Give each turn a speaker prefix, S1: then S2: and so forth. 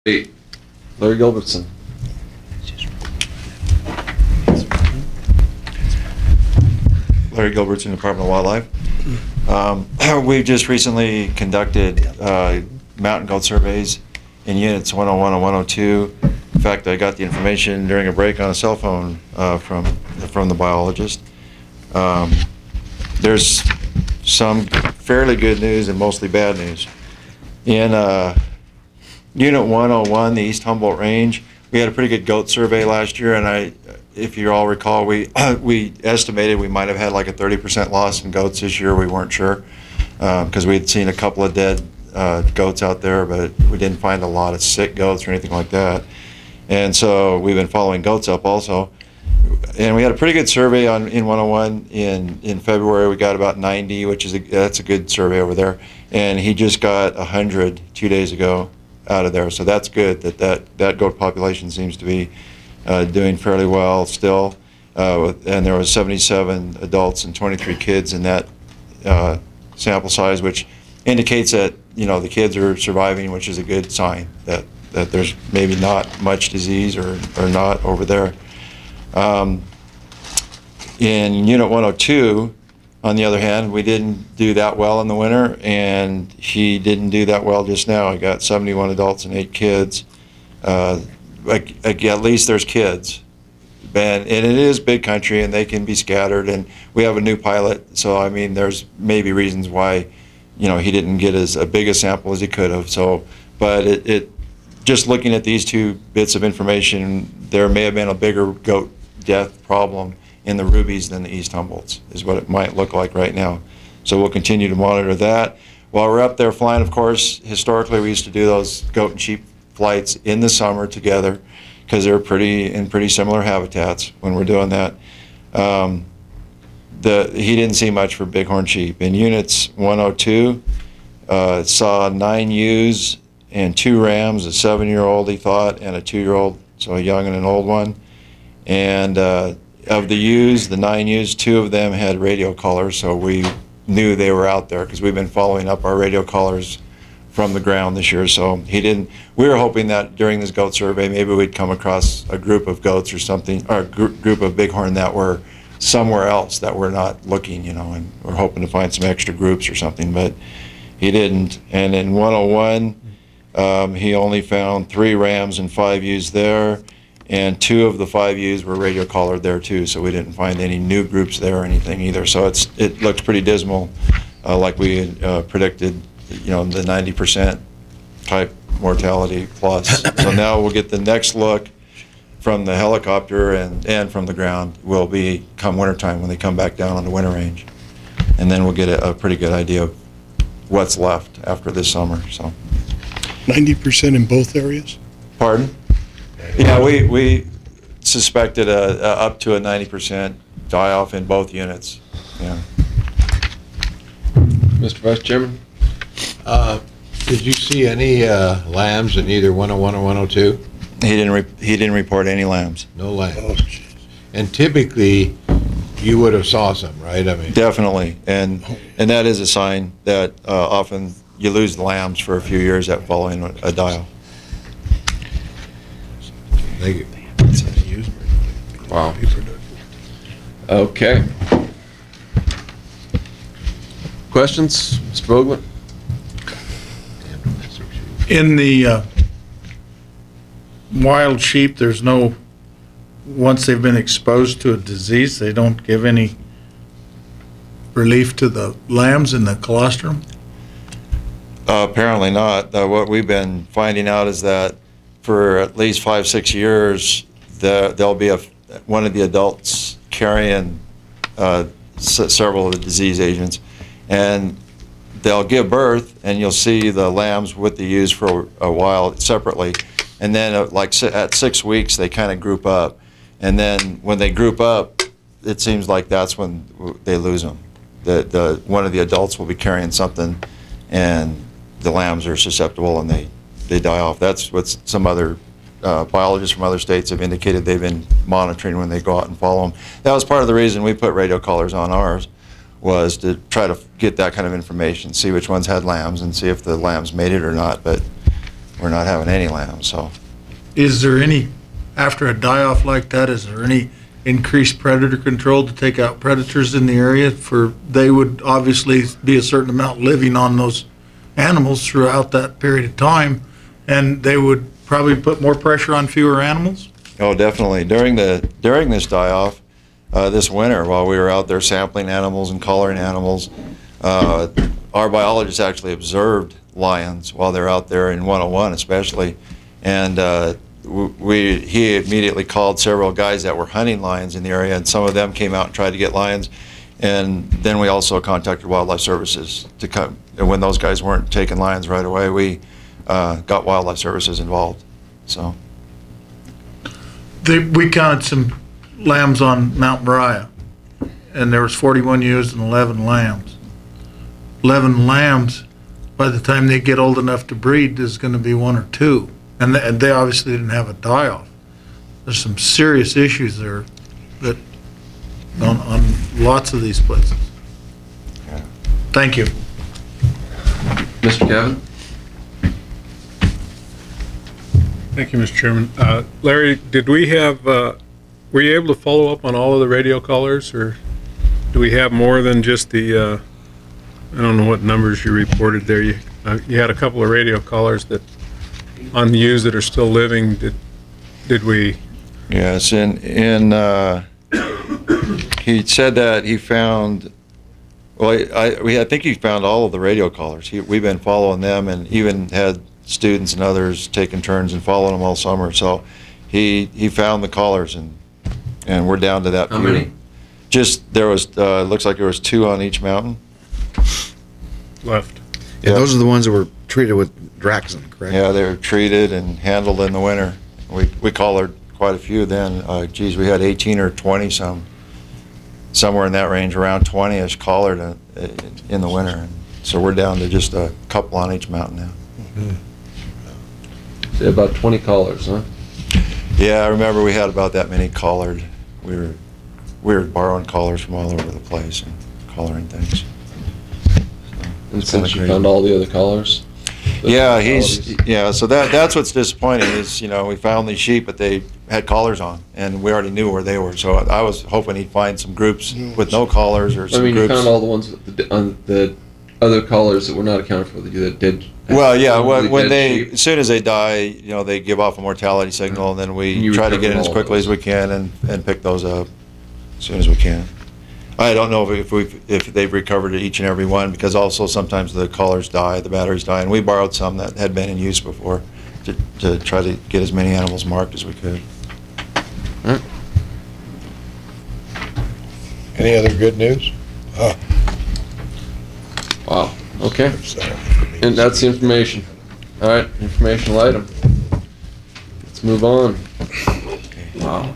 S1: 8.
S2: Larry Gilbertson.
S3: Larry Gilbertson, Department of Wildlife. We've just recently conducted mountain goat surveys in units 101 and 102. In fact, I got the information during a break on a cell phone from the biologist. There's some fairly good news and mostly bad news. In Unit 101, the East Humboldt Range, we had a pretty good goat survey last year, and if you all recall, we estimated we might have had like a 30% loss in goats this year. We weren't sure because we had seen a couple of dead goats out there, but we didn't find a lot of sick goats or anything like that. And so we've been following goats up also. And we had a pretty good survey in 101 in February. We got about 90, which is that's a good survey over there. And he just got 100 2 days ago out of there. So that's good that goat population seems to be doing fairly well still. And there was 77 adults and 23 kids in that sample size, which indicates that the kids are surviving, which is a good sign that there's maybe not much disease or not over there. In Unit 102, on the other hand, we didn't do that well in the winter, and he didn't do that well just now. He got 71 adults and 8 kids. At least there's kids. And it is big country, and they can be scattered, and we have a new pilot, so I mean there's maybe reasons why he didn't get a big a sample as he could have. So, but just looking at these two bits of information, there may have been a bigger goat death problem in the Rubies than the East Humboldts, is what it might look like right now. So we'll continue to monitor that. While we're up there flying, of course, historically we used to do those goat and sheep flights in the summer together because they're in pretty similar habitats when we're doing that. He didn't see much for bighorn sheep. In units 102, saw 9 ewes and 2 rams, a 7-year-old he thought, and a 2-year-old, so a young and an old one. And of the ewes, the 9 ewes, 2 of them had radio collars, so we knew they were out there because we've been following up our radio collars from the ground this year. So he didn't. We were hoping that during this goat survey, maybe we'd come across a group of goats or something, or a group of bighorn that were somewhere else that we're not looking, and we're hoping to find some extra groups or something, but he didn't. And in 101, he only found 3 rams and 5 ewes there, and 2 of the 5 ewes were radio collared there too, so we didn't find any new groups there or anything either. So it looks pretty dismal, like we had predicted, the 90% type mortality plus. So now we'll get the next look from the helicopter and from the ground will be come wintertime when they come back down on the winter range. And then we'll get a pretty good idea of what's left after this summer. So
S4: 90% in both areas?
S3: Pardon? Yeah, we suspected up to a 90% die-off in both units. Yeah.
S2: Mr. Vice Chairman?
S5: Did you see any lambs in either 101 or 102?
S3: He didn't report any lambs.
S5: No lambs. Oh, and typically, you would have saw some, right? I mean,
S3: definitely, and that is a sign that often you lose the lambs for a few years at following a die-off.
S5: Thank you.
S2: Wow. Okay. Questions, Mr. Vogel?
S4: In the wild sheep, there's no, once they've been exposed to a disease, they don't give any relief to the lambs in the colostrum?
S3: Apparently not. What we've been finding out is that for at least 5-6 years, there'll be one of the adults carrying several of the disease agents, and they'll give birth, and you'll see the lambs with the ewes for a while separately, and then like at 6 weeks they kind of group up, and then when they group up, it seems like that's when they lose them. One of the adults will be carrying something, and the lambs are susceptible, and they die off. That's what some other biologists from other states have indicated they've been monitoring when they go out and follow them. That was part of the reason we put radio collars on ours, was to try to get that kind of information, see which ones had lambs and see if the lambs made it or not. But we're not having any lambs, so.
S4: Is there any, after a die-off like that, is there any increased predator control to take out predators in the area? They would obviously be a certain amount living on those animals throughout that period of time, and they would probably put more pressure on fewer animals?
S3: Oh, definitely. During this die-off, this winter, while we were out there sampling animals and collaring animals, our biologists actually observed lions while they're out there in 101 especially, and he immediately called several guys that were hunting lions in the area, and some of them came out and tried to get lions, and then we also contacted Wildlife Services to come, and when those guys weren't taking lions right away, we got Wildlife Services involved. So
S4: We counted some lambs on Mount Moriah, and there was 41 ewes and 11 lambs. 11 lambs, by the time they get old enough to breed, there's going to be 1 or 2. And they obviously didn't have a die-off. There's some serious issues there that on lots of these places.
S3: Yeah.
S4: Thank you.
S2: Mr. Kevin?
S1: Thank you, Mr. Chairman. Larry, did we have, were you able to follow up on all of the radio callers, or do we have more than just the, I don't know what numbers you reported there. You had a couple of radio callers that, on the ewes that are still living, did we?
S3: Yes, he said that he found, well, I think he found all of the radio callers. We've been following them, and even had students and others taking turns and following them all summer. So he found the callers, and we're down to that.
S2: How many?
S3: Just, there was, looks like there was 2 on each mountain.
S1: Left.
S6: Yeah, those are the ones that were treated with Draxxin, correct?
S3: Yeah, they were treated and handled in the winter. We collared quite a few then. Geez, we had 18 or 20 somewhere in that range, around 20-ish collared in the winter. So we're down to just a couple on each mountain now.
S2: Say about 20 collars, huh?
S3: Yeah, I remember we had about that many collared. We were borrowing collars from all over the place and collaring things.
S2: And since you found all the other collars?
S3: Yeah, so that's what's disappointing is, we found these sheep, but they had collars on, and we already knew where they were. So I was hoping he'd find some groups with no collars or some groups.
S2: You found all the ones with on the other collars that were not accounted for, that did.
S3: Well, yeah, when as soon as they die, they give off a mortality signal, and then we try to get in as quickly as we can and pick those up as soon as we can. I don't know if they've recovered each and every one, because also sometimes the collars die, the batteries die, and we borrowed some that had been in use before to try to get as many animals marked as we could.
S5: Any other good news?
S2: Wow, okay. And that's the information. All right, informational item. Let's move on. Wow.